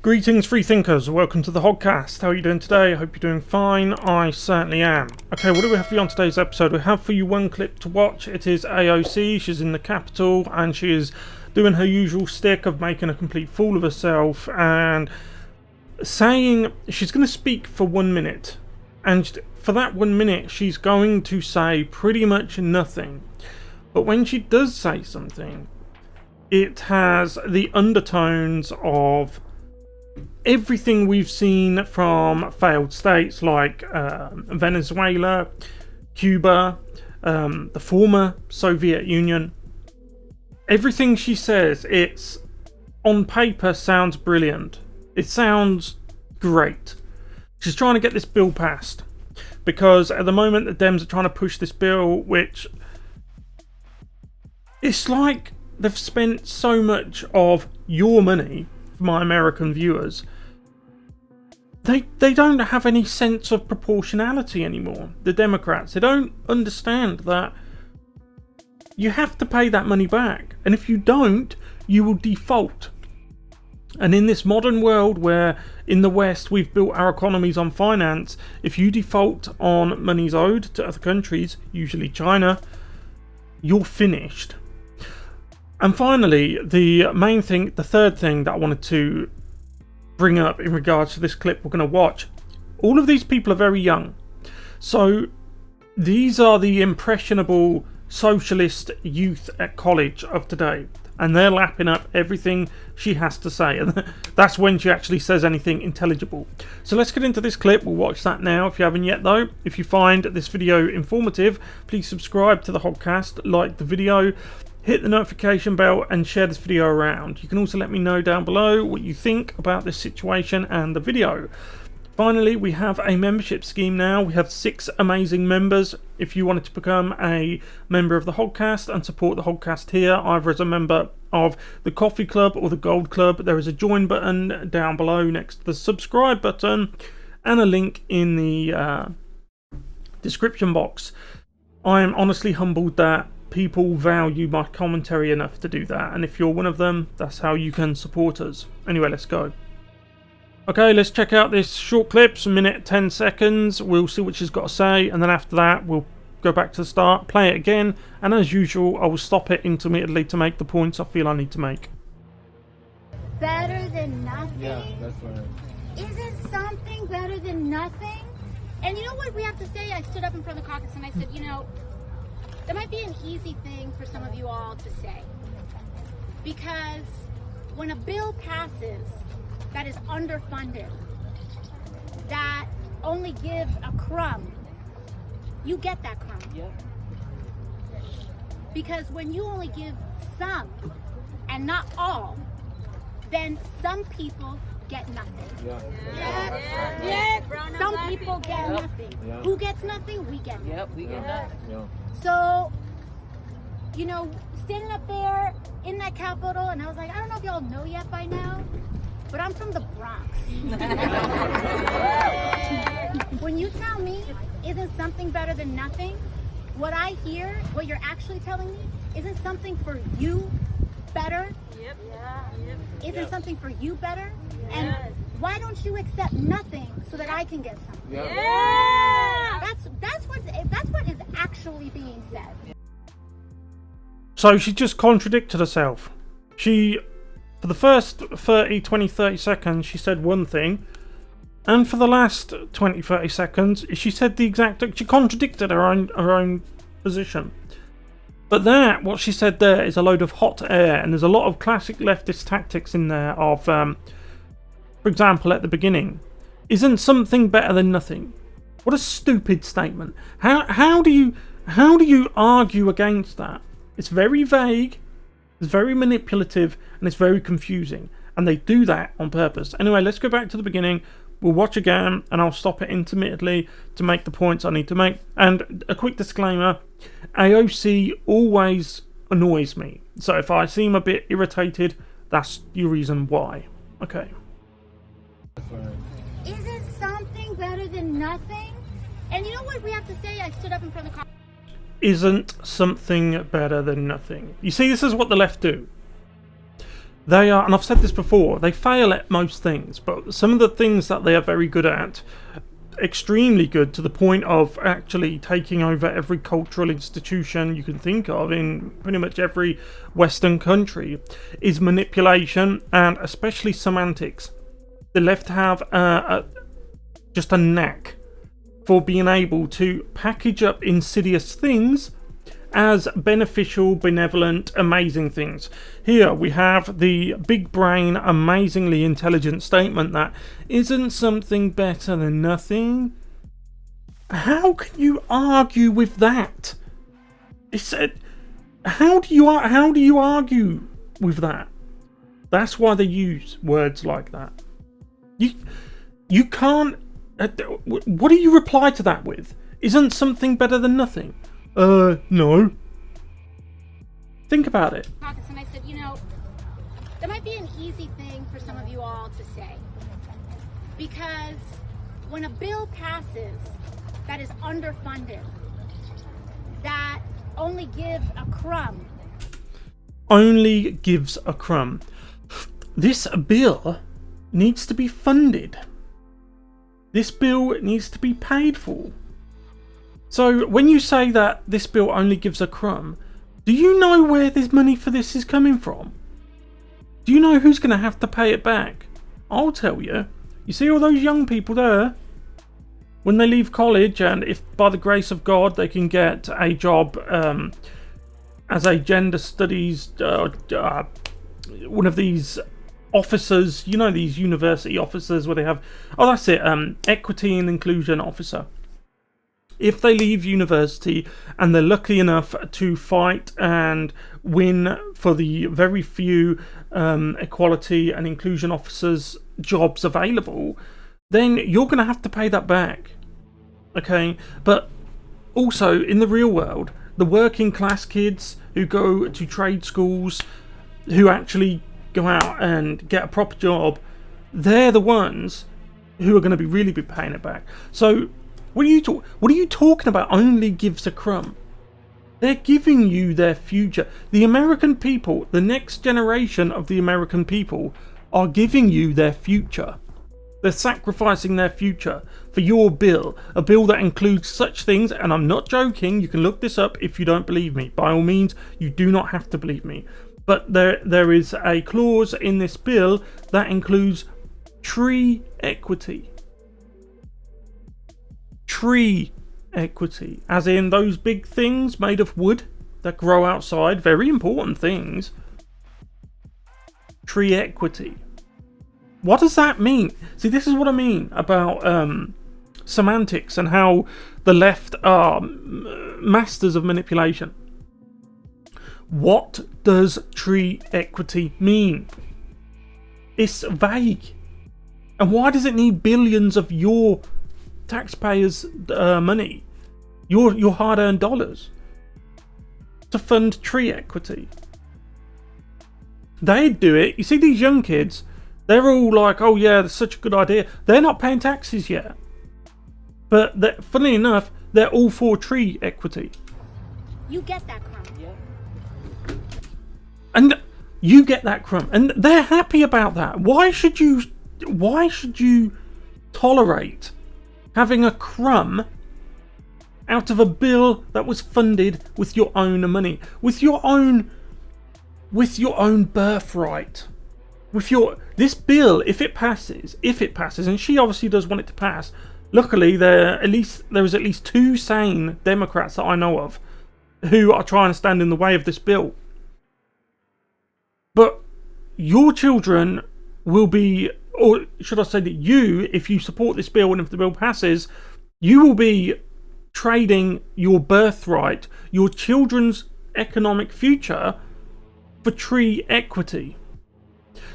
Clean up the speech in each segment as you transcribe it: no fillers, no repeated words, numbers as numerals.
Greetings, free thinkers. Welcome to the Hoggcast. How are you doing today? I hope you're doing fine. I certainly am. Okay, what do we have for you on today's episode? We have for you one clip to watch. It is AOC. She's in the Capitol and she is doing her usual stick of making a complete fool of herself and saying she's going to speak for 1 minute. And for that 1 minute, she's going to say pretty much nothing. But when she does say something, it has the undertones of everything we've seen from failed states like Venezuela, Cuba, the former Soviet Union. Everything she says, it's on paper sounds brilliant. It sounds great. She's trying to get this bill passed because at the moment the Dems are trying to push this bill, which it's like they've spent so much of your money, my American viewers. They don't have any sense of proportionality anymore. The Democrats, they don't understand that you have to pay that money back, and if you don't, you will default. And in this modern world where in the West we've built our economies on finance, if you default on monies owed to other countries, usually China, you're finished. And finally, the main thing, the third thing that I wanted to bring up in regards to this clip we're going to watch, all of these people are very young. So these are the impressionable socialist youth at college of today. And they're lapping up everything she has to say. And that's when she actually says anything intelligible. So let's get into this clip. We'll watch that now if you haven't yet though. If you find this video informative, please subscribe to the Hoggcast, like the video, hit the notification bell and share this video around. You can also let me know down below what you think about this situation and the video. Finally, we have a membership scheme now. We have 6 amazing members. If you wanted to become a member of the Hoggcast and support the Hoggcast here, either as a member of the Coffee Club or the Gold Club, there is a join button down below next to the subscribe button and a link in the description box. I am honestly humbled that people value my commentary enough to do that, and if you're one of them, that's how you can support us. Anyway, let's go. Okay, let's check out this short clip, it's a minute 10 seconds. We'll see what she's got to say, and then after that we'll go back to the start, play it again, and as usual I will stop it intermittently to make the points I feel I need to make. Better than nothing? Yeah, that's right. Isn't something better than nothing? And you know what we have to say? I stood up in front of the caucus and I said, you know, that might be an easy thing for some of you all to say. Because when a bill passes that is underfunded, that only gives a crumb, you get that crumb. Yeah. Because when you only give some and not all, then some people get nothing. Yeah. Some people get nothing. Yeah. Who gets nothing? We get nothing. Yep, we get that. Yeah. So, you know, standing up there in that Capitol, and I was like, I don't know if y'all know yet by now, but I'm from the Bronx. When you tell me, isn't something better than nothing? What I hear, what you're actually telling me, isn't something for you better? Yep. Isn't something for you better? And why don't you accept nothing so that I can get something? Yeah. That's what is actually being said. So she just contradicted herself. She, for the first 20-30 seconds she said one thing, and for the last 20-30 seconds she said the exact, she contradicted her own position. But what she said there is a load of hot air, and there's a lot of classic leftist tactics in there of, for example, at the beginning, isn't something better than nothing? What a stupid statement. How do you argue against that? It's very vague, it's very manipulative, and it's very confusing. And they do that on purpose. Anyway, let's go back to the beginning. We'll watch again, and I'll stop it intermittently to make the points I need to make. And a quick disclaimer, AOC always annoys me. So if I seem a bit irritated, that's your reason why. Okay. That's right. Isn't something better than nothing? And you know what we have to say? I stood up in front of the car. Isn't something better than nothing? You see, this is what the left do. They are, and I've said this before, they fail at most things, but some of the things that they are very good at, extremely good to the point of actually taking over every cultural institution you can think of in pretty much every Western country, is manipulation and especially semantics. The left have just a knack for being able to package up insidious things as beneficial, benevolent, amazing things. Here we have the big brain, amazingly intelligent statement that isn't something better than nothing. How can you argue with that? How do you argue with that? That's why they use words like that. You can't. What do you reply to that with? Isn't something better than nothing? No. Think about it. And I said, that might be an easy thing for some of you all to say. Because when a bill passes that is underfunded, that only gives a crumb. Only gives a crumb. This bill needs to be funded. This bill needs to be paid for. So when you say that this bill only gives a crumb, do you know where this money for this is coming from? Do you know who's going to have to pay it back? I'll tell you. You see all those young people there? When they leave college, and if by the grace of God they can get a job as a gender studies, one of these officers, these university officers where they have, equity and inclusion officer. If they leave university and they're lucky enough to fight and win for the very few equality and inclusion officers jobs available, then you're going to have to pay that back. Okay? But also in the real world, the working class kids who go to trade schools, who actually go out and get a proper job, they're the ones who are going to really be paying it back. So what are you talking about? Only gives a crumb. They're giving you their future. The American people, the next generation of the American people, are giving you their future. They're sacrificing their future for your bill. A bill that includes such things, and I'm not joking, you can look this up if you don't believe me. By all means, you do not have to believe me. But there is a clause in this bill that includes tree equity. Tree equity, as in those big things made of wood that grow outside, very important things. Tree equity. What does that mean? See, this is what I mean about semantics and how the left are masters of manipulation. What does tree equity mean? It's vague. And why does it need billions of your taxpayers' money, your hard-earned dollars, to fund tree equity? They'd do it. You see, these young kids, they're all like, oh yeah, that's such a good idea. They're not paying taxes yet. But funnily enough, they're all for tree equity. You get that crumb. And you get that crumb. And they're happy about that. Why should you tolerate having a crumb out of a bill that was funded with your own money, with your own birthright, this bill, if it passes, and she obviously does want it to pass. Luckily, there is at least two sane Democrats that I know of who are trying to stand in the way of this bill. But your children will be, or should I say that you, if you support this bill and if the bill passes, you will be trading your birthright, your children's economic future, for tree equity.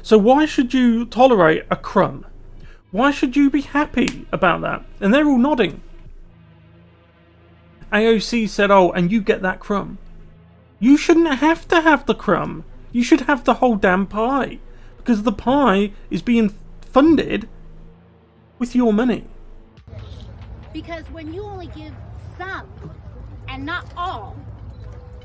So why should you tolerate a crumb? Why should you be happy about that? And they're all nodding. AOC said, oh, and you get that crumb. You shouldn't have to have the crumb. You should have the whole damn pie. Because the pie is being funded with your money. Because when you only give some and not all,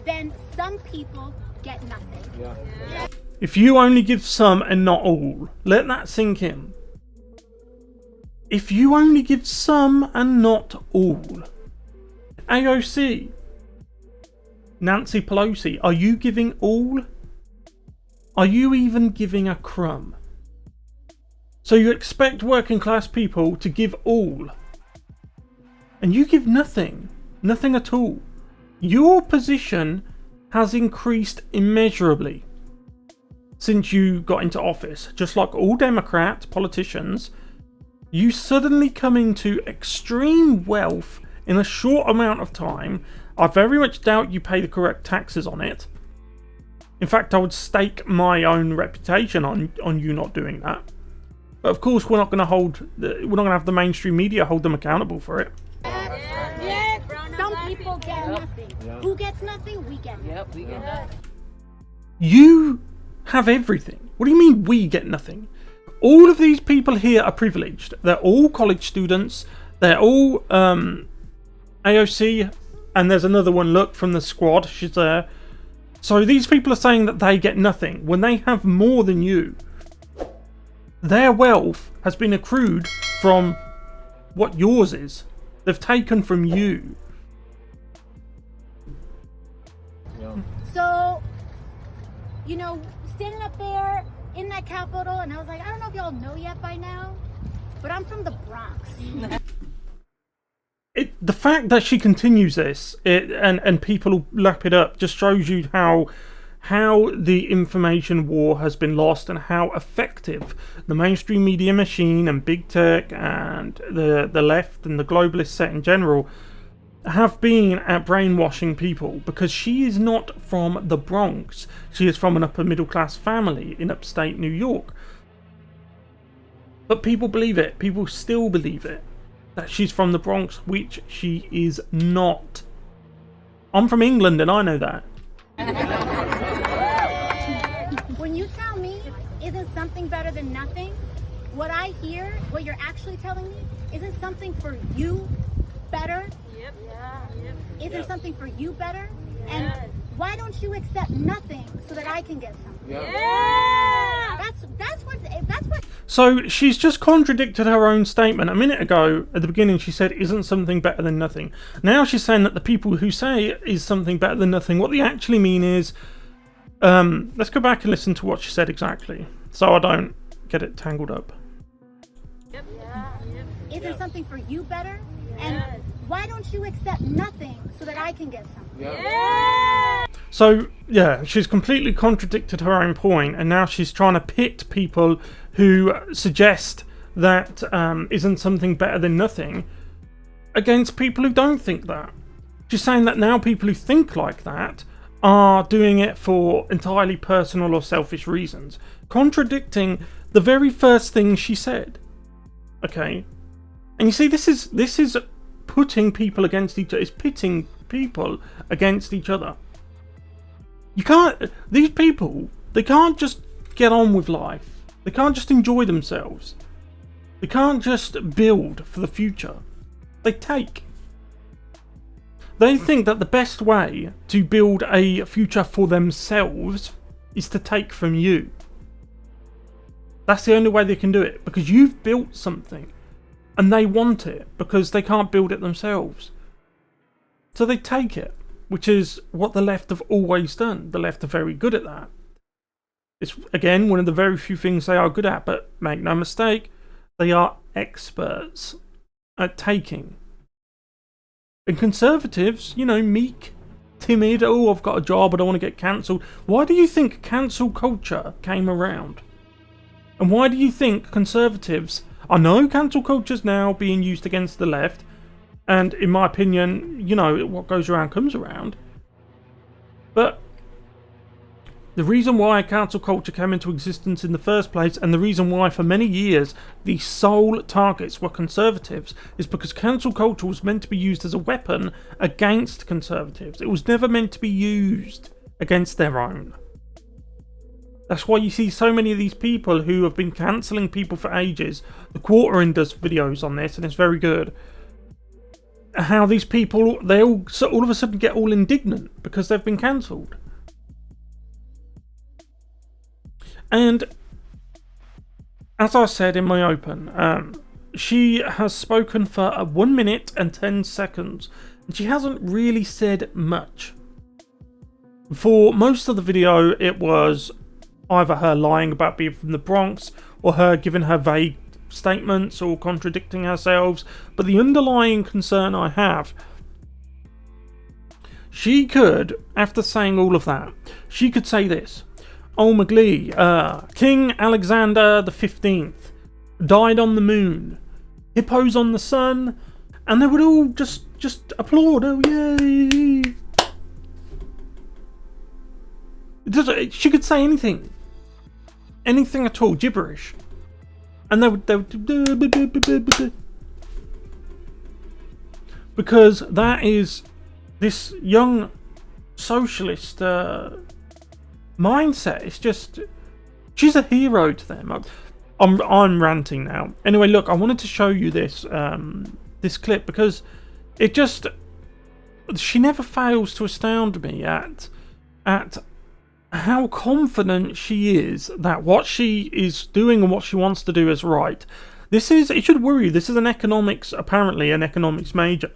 then some people get nothing. Yeah. If you only give some and not all, let that sink in. If you only give some and not all. AOC, Nancy Pelosi, are you giving all? Are you even giving a crumb? So you expect working class people to give all, and you give nothing, nothing at all. Your position has increased immeasurably since you got into office. Just like all Democrat politicians, you suddenly come into extreme wealth in a short amount of time. I very much doubt you pay the correct taxes on it. In fact, I would stake my own reputation on you not doing that. But of course, we're not going to have the mainstream media hold them accountable for it. Yeah. Some people get nothing. Yep. Who gets nothing? We get nothing. Yep, we get nothing. You have everything. What do you mean we get nothing? All of these people here are privileged. They're all college students. They're all AOC, and there's another one, look, from the squad. She's there. So these people are saying that they get nothing when they have more than you. Their wealth has been accrued from what yours is. They've taken from you. Yeah. So, standing up there in that Capitol, and I was like, I don't know if y'all know yet by now, but I'm from the Bronx. The fact that she continues this and people lap it up just shows you how the information war has been lost and how effective the mainstream media machine and big tech and the left and the globalist set in general have been at brainwashing people, because she is not from the Bronx. She is from an upper middle class family in upstate New York. But people believe it. People still believe it. That she's from the Bronx, which she is not. I'm from England and I know that. When you tell me isn't something better than nothing, what I hear, what you're actually telling me, isn't something for you better? Yep. Isn't something for you better? And why don't you accept nothing so that I can get something? Yeah. That's what. So she's just contradicted her own statement. A minute ago, at the beginning, she said, isn't something better than nothing. Now she's saying that the people who say is something better than nothing, what they actually mean is, let's go back and listen to what she said exactly, so I don't get it tangled up. Isn't something for you better? And why don't you accept nothing so that I can get something? Yeah. So, yeah, she's completely contradicted her own point, and now she's trying to pit people who suggest that isn't something better than nothing against people who don't think that. She's saying that now people who think like that are doing it for entirely personal or selfish reasons, contradicting the very first thing she said. Okay? And you see, this is putting people against each other. It's pitting people against each other. You can't. These people, they can't just get on with life. They can't just enjoy themselves. They can't just build for the future. They take. They think that the best way to build a future for themselves is to take from you. That's the only way they can do it, because you've built something. And they want it because they can't build it themselves. So they take it, which is what the left have always done. The left are very good at that. It's, again, one of the very few things they are good at, but make no mistake, they are experts at taking. And conservatives, meek, timid, oh, I've got a job, I don't want to get cancelled. Why do you think cancel culture came around? And why do you think conservatives... I know cancel culture's now being used against the left, and in my opinion, what goes around comes around. But the reason why cancel culture came into existence in the first place, and the reason why for many years the sole targets were conservatives, is because cancel culture was meant to be used as a weapon against conservatives. It was never meant to be used against their own. That's why you see so many of these people who have been cancelling people for ages. The Quartering does videos on this, and it's very good. How these people, they all of a sudden get all indignant because they've been cancelled. And as I said in my open, she has spoken for 1 minute and 10 seconds, and she hasn't really said much. For most of the video, it was either her lying about being from the Bronx, or her giving her vague statements or contradicting herself. But the underlying concern I have, she could, after saying all of that, she could say this: "Oh, McGlee, King Alexander the 15th died on the moon, hippos on the sun," and they would all just applaud. "Oh, yay!" She could say anything at all, gibberish, and they would because that is this young socialist mindset. It's just, she's a hero to them. I'm ranting now. Anyway, look, I wanted to show you this this clip because it just, she never fails to astound me at how confident she is that what she is doing and what she wants to do is right. This is, it should worry you, this is apparently an economics major.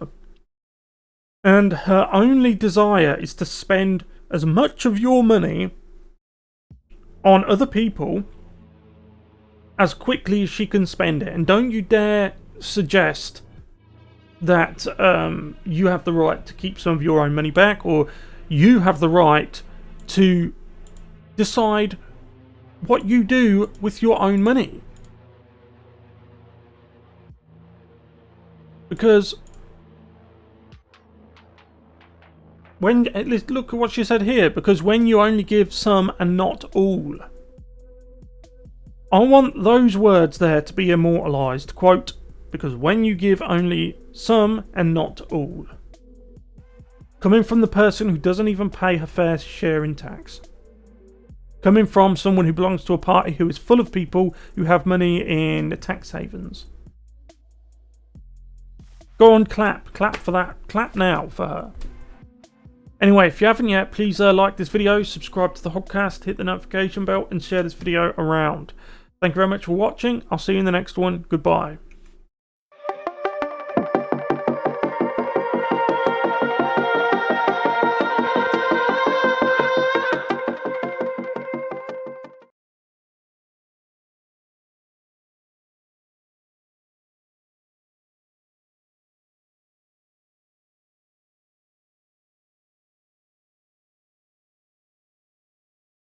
And her only desire is to spend as much of your money on other people as quickly as she can spend it. And don't you dare suggest that you have the right to keep some of your own money back, or you have the right to decide what you do with your own money. Because look at what she said here, because when you only give some and not all. I want those words there to be immortalised. Quote, "Because when you give only some and not all." Coming from the person who doesn't even pay her fair share in tax. Coming from someone who belongs to a party who is full of people who have money in tax havens. Go on, clap for that. Clap now for her. Anyway, if you haven't yet, please like this video, subscribe to the Hoggcast, hit the notification bell, and share this video around. Thank you very much for watching. I'll see you in the next one. Goodbye.